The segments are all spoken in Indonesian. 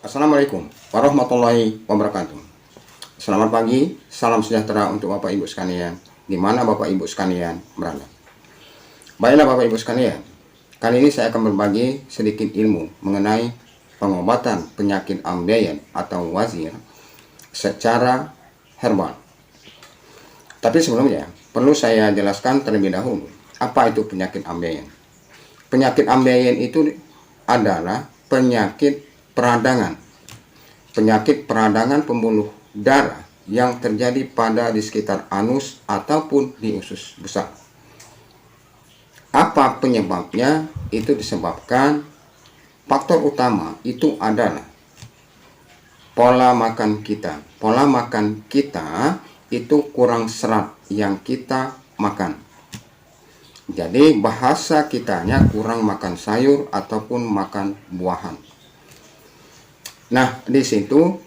Assalamualaikum warahmatullahi wabarakatuh. Selamat pagi, salam sejahtera untuk Bapak Ibu sekalian, di mana Bapak Ibu sekalian berada. Baiklah Bapak Ibu sekalian, kali ini saya akan berbagi sedikit ilmu mengenai pengobatan penyakit ambeien atau wazir secara herbal. Tapi sebelumnya, perlu saya jelaskan terlebih dahulu, apa itu penyakit ambeien. Penyakit ambeien itu adalah penyakit peradangan pembuluh darah yang terjadi di sekitar anus ataupun di usus besar. Apa penyebabnya? Itu disebabkan faktor utama itu adalah pola makan kita. Pola makan kita itu kurang serat yang kita makan. Jadi bahasa kitanya kurang makan sayur ataupun makan buahan. Nah, di situ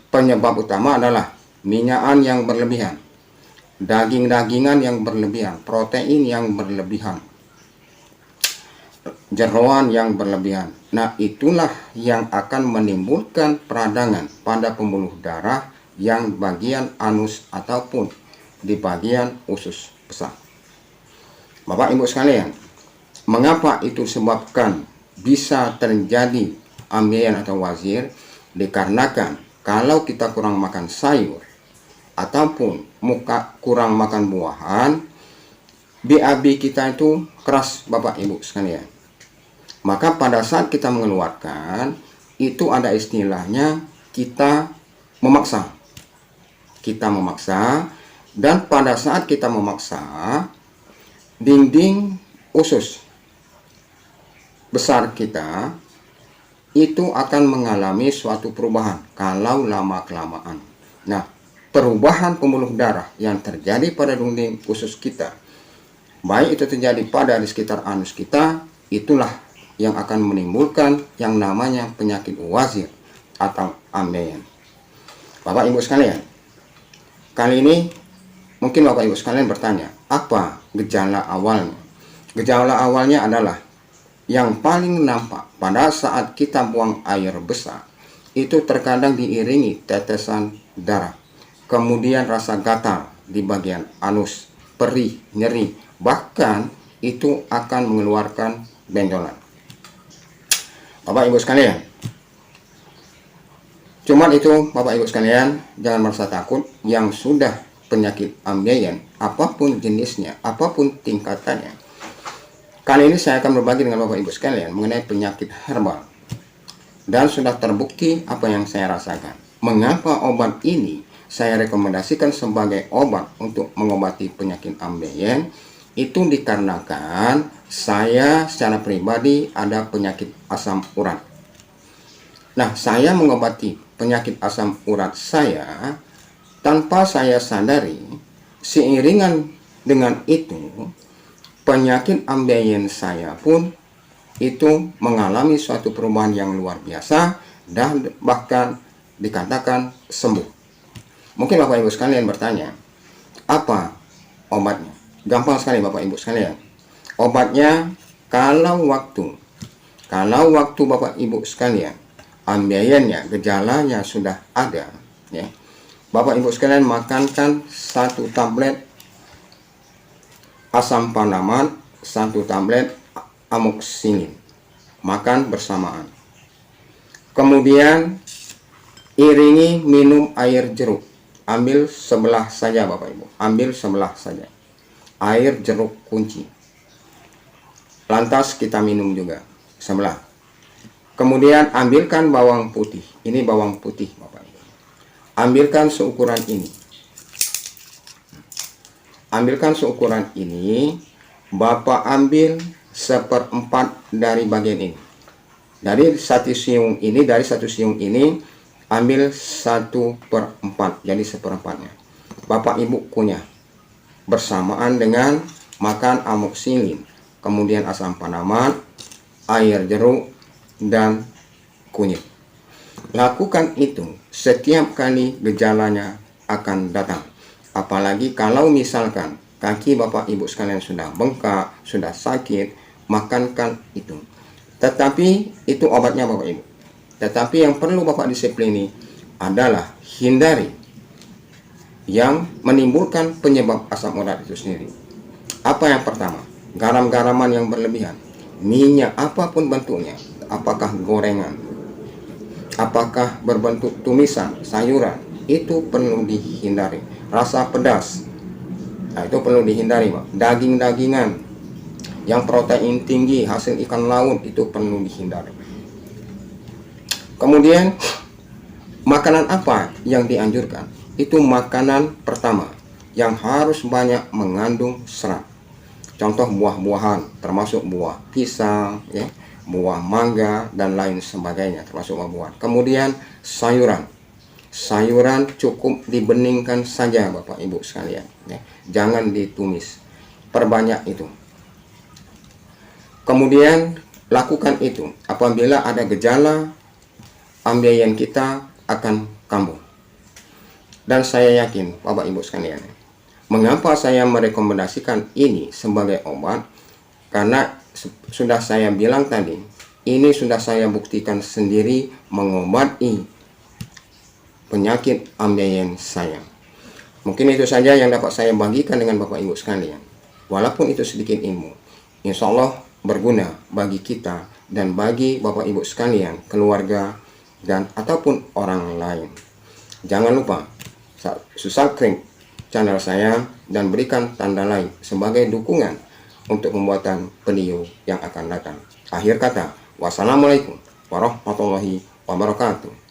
penyebab utama adalah minyakan yang berlebihan, daging-dagingan yang berlebihan, protein yang berlebihan, jeroan yang berlebihan. Nah, itulah yang akan menimbulkan peradangan pada pembuluh darah yang bagian anus ataupun di bagian usus besar. Bapak Ibu sekalian, mengapa itu sebabkan bisa terjadi ambeien atau wazir? Dikarenakan kalau kita kurang makan sayur ataupun kurang makan buahan, BAB kita itu keras Bapak Ibu sekalian. Maka pada saat kita mengeluarkan, itu ada istilahnya kita memaksa. Dan pada saat kita memaksa, dinding usus besar kita itu akan mengalami suatu perubahan kalau lama-kelamaan. Nah, perubahan pembuluh darah yang terjadi pada dinding usus kita, baik itu terjadi di sekitar anus kita, itulah yang akan menimbulkan yang namanya penyakit wazir atau ambeien. Bapak Ibu sekalian, kali ini mungkin Bapak Ibu sekalian bertanya, apa gejala awalnya? Gejala awalnya adalah yang paling nampak pada saat kita buang air besar, itu terkadang diiringi tetesan darah, kemudian rasa gatal di bagian anus, perih, nyeri, bahkan itu akan mengeluarkan benjolan. Bapak Ibu sekalian, cuman itu Bapak Ibu sekalian, jangan merasa takut. Yang sudah penyakit ambeien, apapun jenisnya, apapun tingkatannya, kali ini saya akan berbagi dengan Bapak Ibu sekalian mengenai penyakit herbal. Dan sudah terbukti apa yang saya rasakan. Mengapa obat ini saya rekomendasikan sebagai obat untuk mengobati penyakit ambeien? Itu dikarenakan saya secara pribadi ada penyakit asam urat. Nah, saya mengobati penyakit asam urat saya tanpa saya sadari, seiringan dengan itu penyakit ambeien saya pun itu mengalami suatu perubahan yang luar biasa dan bahkan dikatakan sembuh. Mungkin Bapak Ibu sekalian bertanya, apa obatnya? Gampang sekali Bapak Ibu sekalian. Obatnya kalau waktu Bapak Ibu sekalian ambeiennya, gejalanya sudah ada, ya, Bapak Ibu sekalian makankan 1 tablet asam panamat, 1 tablet amoxicillin, makan bersamaan. Kemudian iringi minum air jeruk, ambil sebelah saja Bapak Ibu, ambil sebelah saja air jeruk kunci, lantas kita minum juga sebelah. Kemudian ambilkan bawang putih, ini bawang putih Bapak Ibu, ambilkan seukuran ini. Ambilkan seukuran ini, Bapak ambil 1/4 dari bagian ini. Dari satu siung ini, ambil 1/4, jadi 1/4-nya. Bapak Ibu kunyah bersamaan dengan makan amoxicillin, kemudian asam panamat, air jeruk, dan kunyit. Lakukan itu setiap kali gejalanya akan datang. Apalagi kalau misalkan kaki Bapak Ibu sekalian sudah bengkak, sudah sakit, makankan itu. Tetapi itu obatnya Bapak Ibu. Tetapi yang perlu Bapak disiplini adalah hindari yang menimbulkan penyebab asam urat itu sendiri. Apa yang pertama? Garam-garaman yang berlebihan, minyak apapun bentuknya, apakah gorengan, apakah berbentuk tumisan, sayuran, itu perlu dihindari. Rasa pedas, nah, itu perlu dihindari, Pak. Daging-dagingan yang protein tinggi hasil ikan laut itu perlu dihindari. Kemudian makanan apa yang dianjurkan? Itu makanan pertama yang harus banyak mengandung serat. Contoh buah-buahan, termasuk buah pisang, ya, buah mangga dan lain sebagainya, termasuk buah-buahan. Kemudian sayuran. Sayuran cukup dibeningkan saja Bapak Ibu sekalian, ya. Jangan ditumis. Perbanyak itu. Kemudian lakukan itu apabila ada gejala ambeien kita akan kambuh. Dan saya yakin Bapak Ibu sekalian, mengapa saya merekomendasikan ini sebagai obat? Karena sudah saya bilang tadi, ini sudah saya buktikan sendiri mengobati penyakit ambeien saya. Mungkin itu saja yang dapat saya bagikan dengan Bapak Ibu sekalian. Walaupun itu sedikit ilmu, insya Allah berguna bagi kita dan bagi Bapak Ibu sekalian, keluarga dan ataupun orang lain. Jangan lupa subscribe channel saya dan berikan tanda like sebagai dukungan untuk pembuatan video yang akan datang. Akhir kata, wassalamualaikum warahmatullahi wabarakatuh.